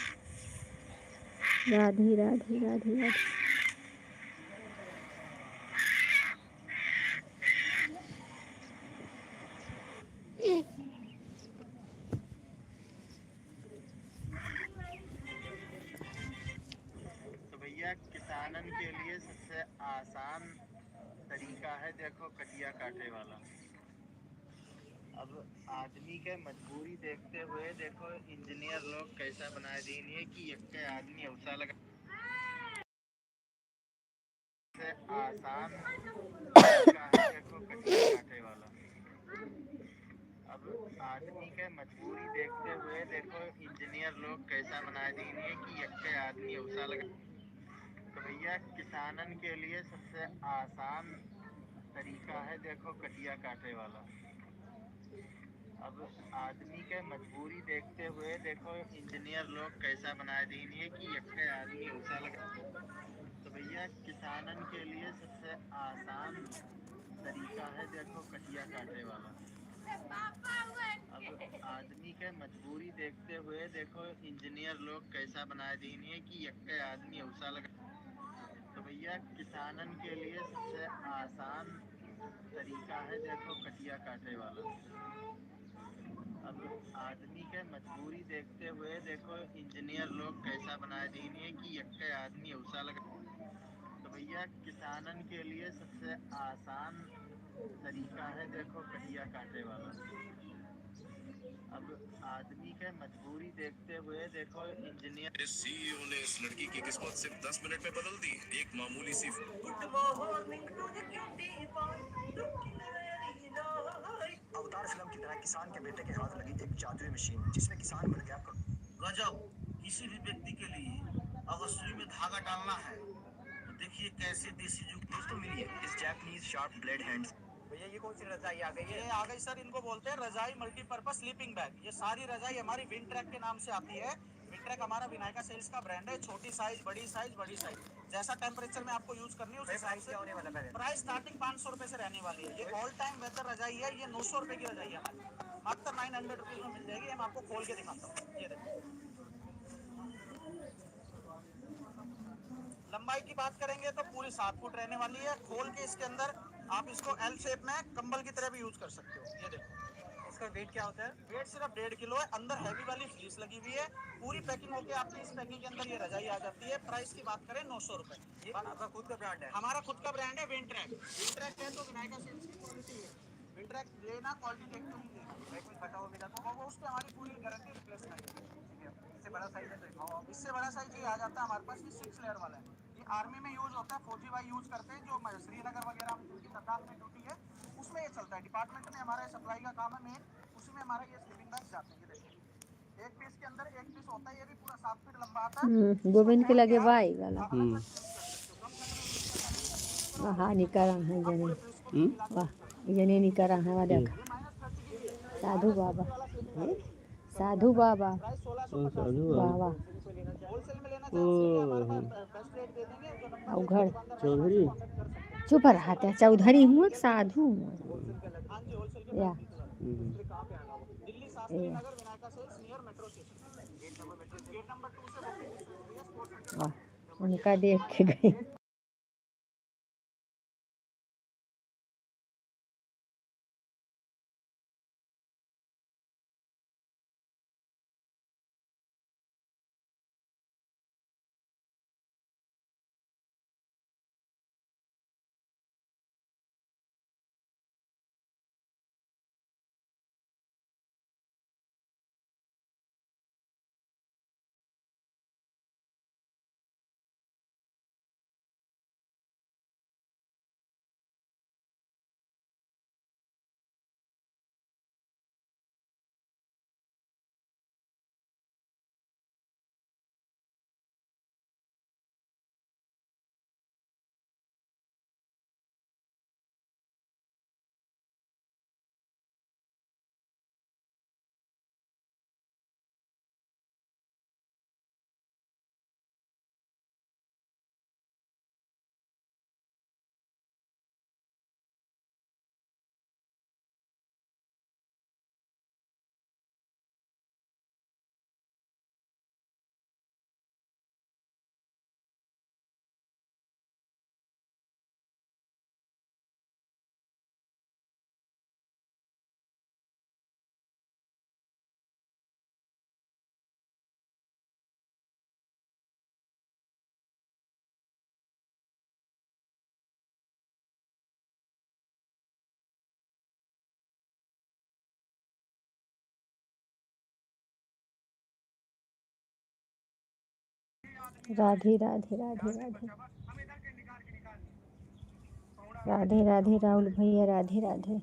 राधे राधे राधे राधे। तो भैया किसानन के लिए सबसे आसान तरीका है देखो कटिया काटे वाला। अब आदमी के मजबूरी देखते हुए देखो इंजीनियर लोग कैसा बनाए दीनी है कि एक आदमी उसा लगा से आसान तरीका है देखो कटिया काटे वाला। अब आदमी के मजबूरी देखते हुए देखो इंजीनियर लोग कैसा बनाए दीनी है कि एक आदमी उसा लगा। तो भैया किसानन के लिए सबसे आसान तरीका है देखो कटिया काटे वाला। अब आदमी के मजबूरी देखते हुए देखो इंजीनियर लोग कैसा बनाए दीनी है कि एक आदमी उसा लगा। तो भैया किसानन के लिए सबसे आसान तरीका है देखो कटिया काटे वाला। अब आदमी के मजबूरी देखते हुए देखो इंजीनियर लोग कैसा बनाए दीनी है कि एक आदमी उसा लगा। तो भैया किसानन के लिए सबसे आसान तरीका है देखो कटिया काटे वाला। अब आदमी के मजबूरी देखते हुए देखो इंजीनियर लोग कैसा बनाए दीनी है कि एक आदमी उसा लगा। तो भैया किसानन के लिए सबसे आसान तरीका है देखो कटिया काटे वाला। अब आदमी के मजबूरी देखते हुए देखो इंजीनियर इस सीईओ ने इस लड़की की किस्मत सिर्फ 10 मिनट में बदल दी। एक मामूली सी अवतार फिल्म की तरह किसान के बेटे के हाथ लगी एक जादुई मशीन जिसमें किसान बन गया गजब। किसी भी व्यक्ति के लिए अगर सुई में धागा डालना है तो देखिए कैसे देसी जुग दोस्तों मिलिए इस जैपनीज शार्प ब्लेड हैंड्स। भैया ये कौन सी रजाई आ गई है? ये आ गई सर, इनको बोलते हैं रजाई मल्टीपर्पज स्लीपिंग बैग। ये सारी रजाई हमारी विंड ट्रैक के नाम से आती है। विंड ट्रैक हमारा विनायका सेल्स का ब्रांड है। छोटी साइज, बड़ी साइज, बड़ी साइज, जैसा टेम्परेचर में आपको यूज करनी है उस हिसाब से होने वाला है। प्राइस स्टार्टिंग 500 रुपए से रहने वाली है। ये ऑल टाइम वेदर रजाई है। ये 900 रुपए की रजाई है हमारी, मात्र 900 रुपीज में मिल जाएगी। हम आपको खोल के दिखाता हूँ, ये देखो। लंबाई की बात करेंगे तो पूरी 7 फुट रहने वाली है। खोल के इसके अंदर आप इसको एल शेप में कंबल की तरह भी यूज कर सकते हो। ये देखो, इसका वेट क्या होता है? वेट सिर्फ 1.5 किलो है। अंदर हैवी वाली फ्लीस लगी हुई है। पूरी पैकिंग होके आपकी इस पैकिंग के अंदर ये रजाई आ जाती है। प्राइस की बात करें 900 रुपए। ये आपका खुद का ब्रांड है? हमारा खुद का ब्रांड है विंड ट्रैक। विंड ट्रैक है तो विनायका सेल्स की क्वालिटी है। विंड ट्रैक लेना, क्वालिटी देख के नहीं लेना। कुछ फटा हुआ मिला तो वो उस पे हमारी पूरी गारंटी रिप्लेसमेंट है। इससे बड़ा साइज है तो इससे बड़ा साइज ये आ जाता है हमारे पास। ये 6 लेयर वाला है। ये आर्मी में यूज होता है। फौजी भाई यूज करते हैं जो श्रीनगर वगैरह की लद्दाख में ड्यूटी है उसमें ये चलता है। डिपार्टमेंट में हमारा सप्लाई का काम है मेन, उसी में हमारा ये स्लीपिंग बैग जाते हैं। ये देखिए, एक पीस के अंदर एक पीस होता है। ये भी पूरा 7 फीट लंबा आता है। गोविंद के लगे वाई वाला वाह हानिकारक है जने। वाह जने नहीं करा है वाह देख साधु बाबा, साधु बाबा, वाह वाह होलसेल में लेना चाहिए हमारे पास बेस्ट रेट दे देंगे। जो नंबर उघड़ चौधरी चुप रहा था चौधरी हूँ कि साधु हूँ हाँ जी, होलसेल के या दूसरे कहाँ पे आना वो? Delhi Shastri Nagar Vinayaka sales near metro station, gate number 2 से वॉकिंग डिस्टेंस पे है। स्पोर्ट्स वाह उनका देख के गई। राधे राधे राधे राधे राधे राधे राहुल भैया, राधे राधे।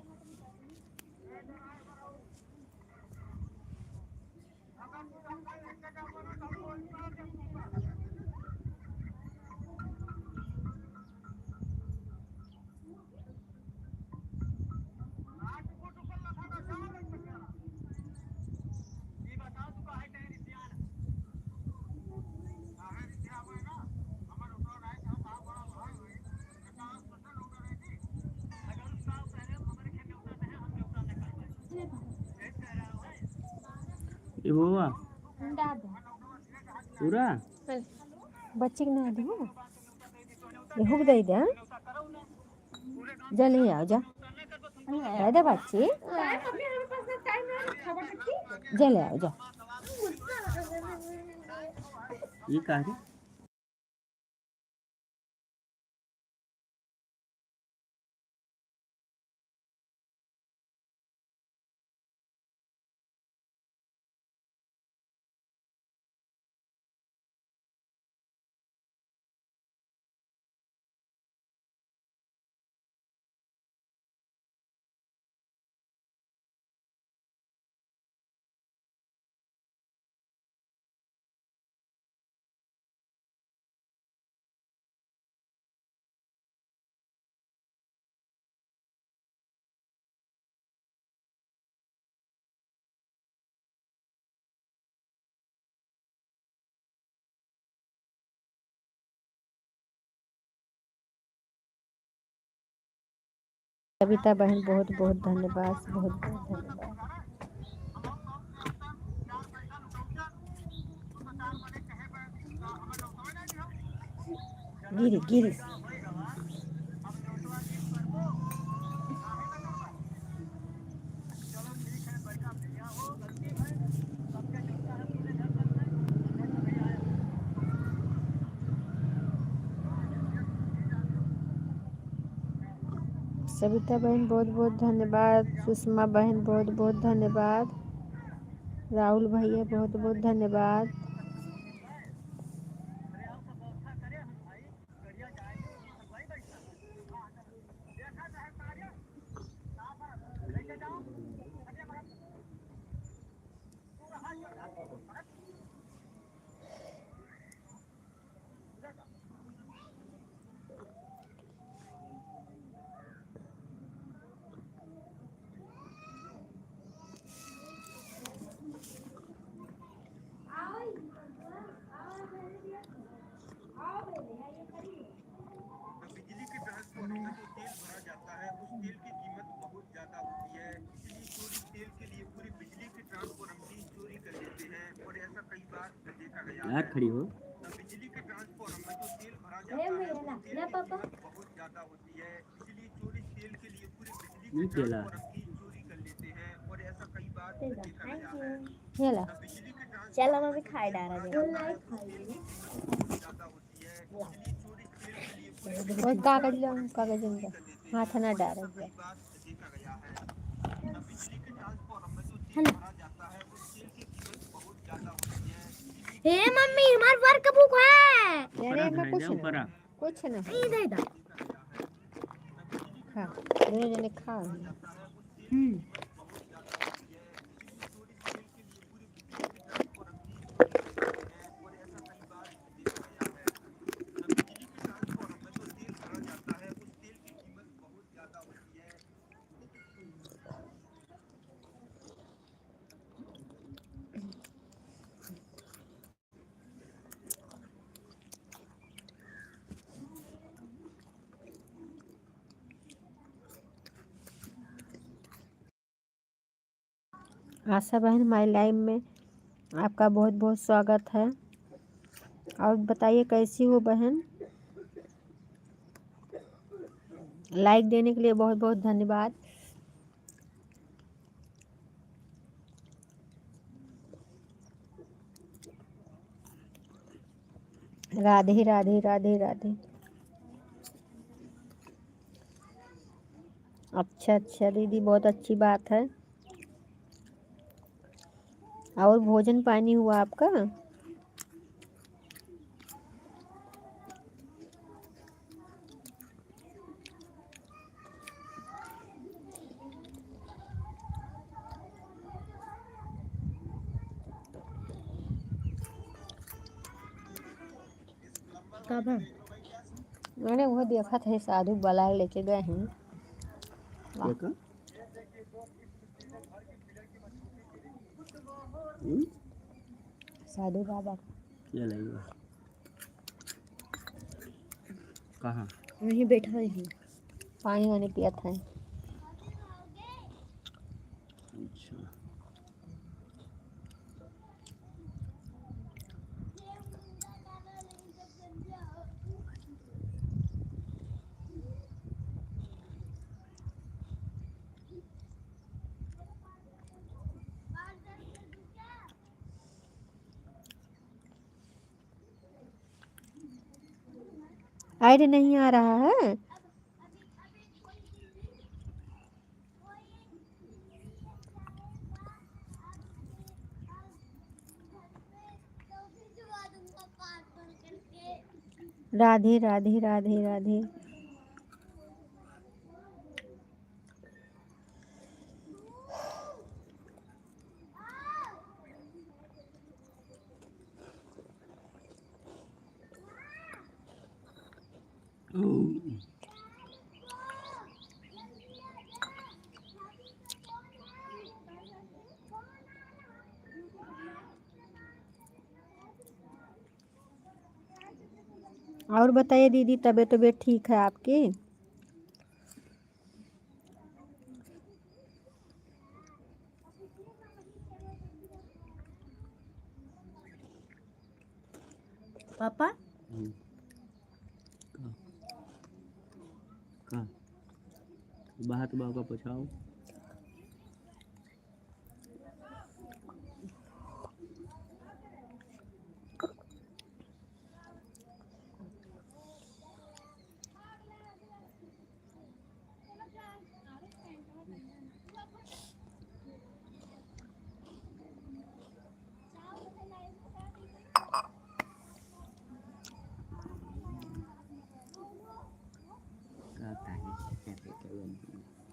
ये बुआ पूरा बच्चे के ना दो ये हुक दे दे जा ले आओ जा दे बच्चे जा ले आओ जा। ये कहा है? कविता बहन बहुत बहुत धन्यवाद, बहुत बहुत धन्यवाद। गिरी गिरी सविता बहन बहुत बहुत धन्यवाद, सुषमा बहन बहुत बहुत धन्यवाद, राहुल भैया बहुत बहुत धन्यवाद। बिजली के ट्रांसफार्मर में जो तेल भरा जाता है उस तेल की कीमत बहुत ज्यादा होती है, इसलिए चोरी तेल के लिए पूरी बिजली के ट्रांसफार्मर की चोरी कर लेते हैं और ऐसा कई बार देखा गया है। खड़ी हो बिजली के ट्रांसफार्मर में जो तेल भरा जाता है उस तेल की कीमत बहुत ज्यादा होती है, इसलिए चोरी तेल के लिए पूरी बिजली के ट्रांसफार्मर की चोरी कर लेते हैं और ऐसा कई बार देखा गया है। बिजली के चलो मैं भी खाई डाला ज्यादा होती है, इसलिए चोरी तेल के लिए और कागज लो, कागज हाथ ना डाल देखा गया है। बिजली के ट्रांसफार्मर में जो तेल भरा जाता है उस तेल की कीमत बहुत ज्यादा होती है। हे मम्मी हमार वर्क बुक है। अरे मैं कुछ ना इधर इधर खा दोनों जने खा। आशा बहन माय लाइव में आपका बहुत बहुत स्वागत है। और बताइए कैसी हो बहन। लाइक देने के लिए बहुत बहुत धन्यवाद। राधे राधे राधे राधे। अच्छा अच्छा दीदी, बहुत अच्छी बात है। और भोजन पानी हुआ आपका? कब है? मैंने वो देखा था साधु बला लेके गए हैं। वाह। क्या का? हम्म? साधु बाबा क्या लगेगा? कहाँ? वहीं बैठा है। पानी वानी पिया था। अच्छा। ऐड नहीं आ रहा है। राधे राधे राधे राधे। ओह, और बताइए दीदी, तबीयत ठीक है आपकी? पापा कहाँ? कहाँ? बात बाबा पूछाओ।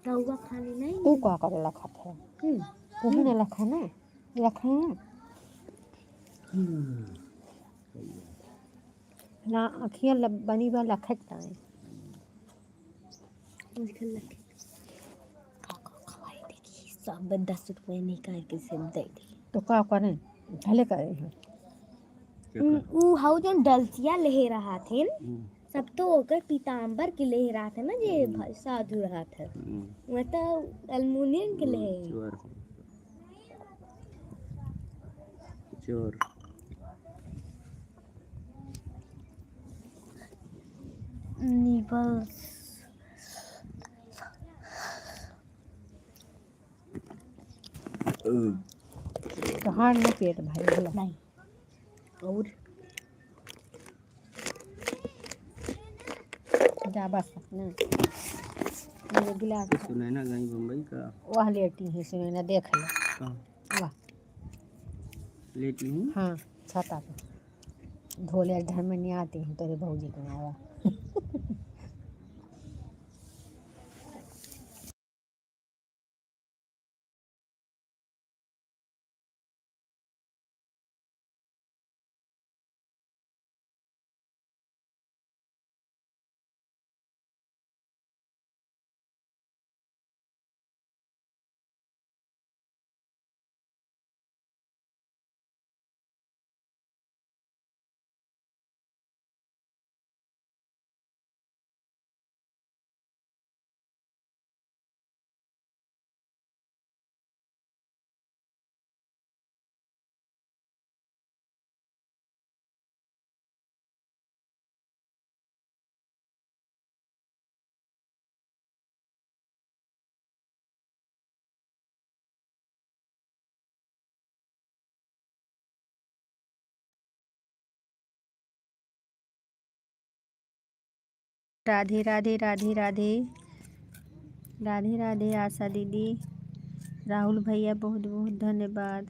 रहुआ खाने नहीं? तू क्या करे रखा था? तुम्हें ने रखा ना, रखे हैं ना। अखियाँ बनी बा रखता है। मुझे लगे सब 10 रुपए निकाल के से दे दी। तो क्या करें? भले करें हैं। ऊ हाउ जो डलसिया ले रहा थे हम्म, सब तो होकर पीताम्बर के ले रहा था ना, जे भाई साधु रहा था। मैं तो अल्मुनियम के ले चोर चोर। निबल तो हार न पेट भाई भला। नहीं और जा बस ना मेरे गिलास ये सुनैना गई बम्बई का। वह लेटी है सुनैना, देख ले। कहाँ? वाह। लेटी हूँ। हाँ, छाता पे धोले घर में नहीं आती हैं तेरे भौजी के नावा। राधे राधे राधे राधे राधे राधे। आशा दीदी, राहुल भैया, बहुत बहुत धन्यवाद।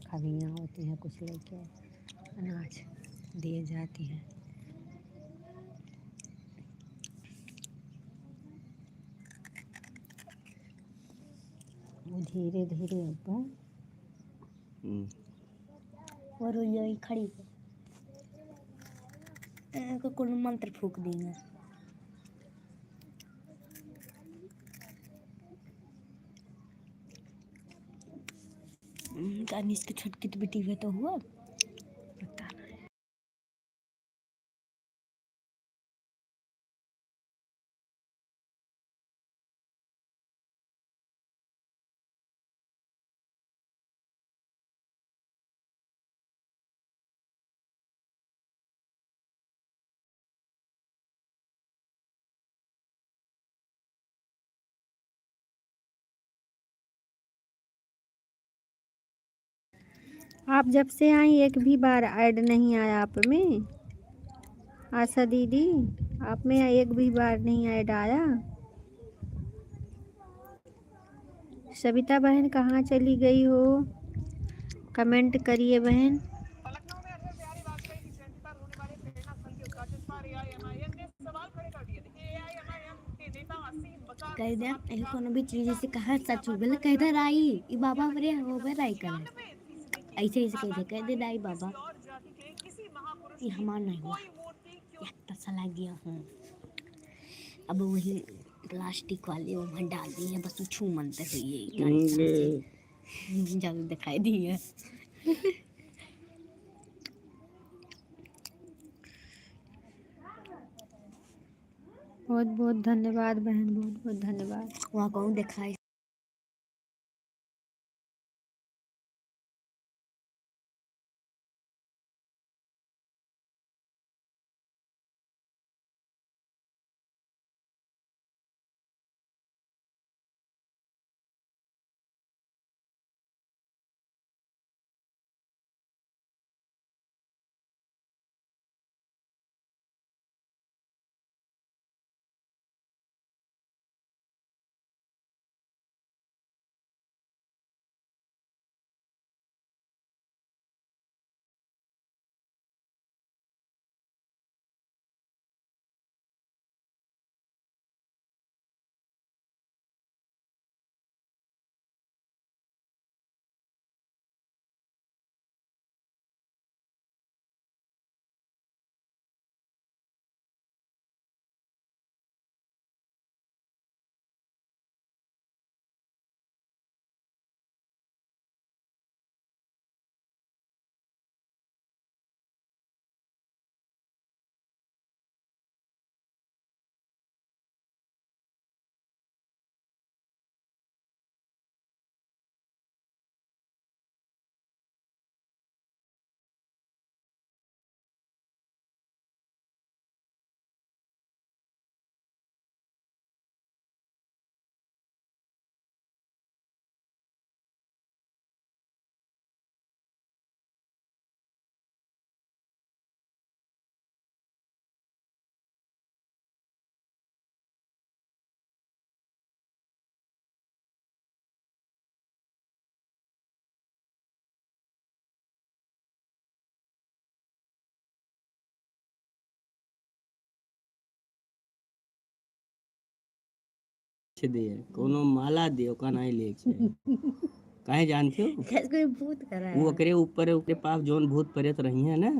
खबियाँ होती हैं कुछ लेके। अनाज दिए जाती है। वो धीरे धीरे होता है और वो यही खड़ी को कोई मंत्र फूक देंगे। कानिस की छोटकी तो बेटी हुआ तो हुआ पता नहीं। आप जब से आई एक भी बार ऐड नहीं आया आप में। आशा दीदी आप में एक भी बार नहीं ऐड आया। सविता बहन कहाँ चली गई हो? कमेंट करिए बहन। लखनऊ में अटल बिहारी वाजपेयी की जयंती पर होने वाले प्रेरणा स्थल के उद्घाटन पर एआईएमआईएम ने सवाल खड़े कर दिए। देखिए एआईएमआईएम के नेता असीम बकार कह दे ये कोनो भी चीज से कहा सच हो गल कह दे राई ई बाबा मरे हो गए राई कर ऐसे ऐसे कह दे राई बाबा ये हमार नहीं हुआ या तो सला गया हूँ। अब वही प्लास्टिक वाले वो में डाल दी है बस छू मनते हुई ज्यादा दिखाई दी है। बहुत बहुत धन्यवाद बहन, बहुत बहुत धन्यवाद। वहाँ कौन दिखाई दिए कोनो माला दियो का नहीं ले काहे जानते हो कोई भूत करा वो ओकरे ऊपर ओकरे पास जोन भूत प्रेत रही है ना।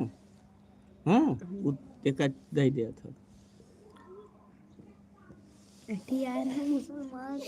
हाँ वो देखा दे दिया था। है मुसलमान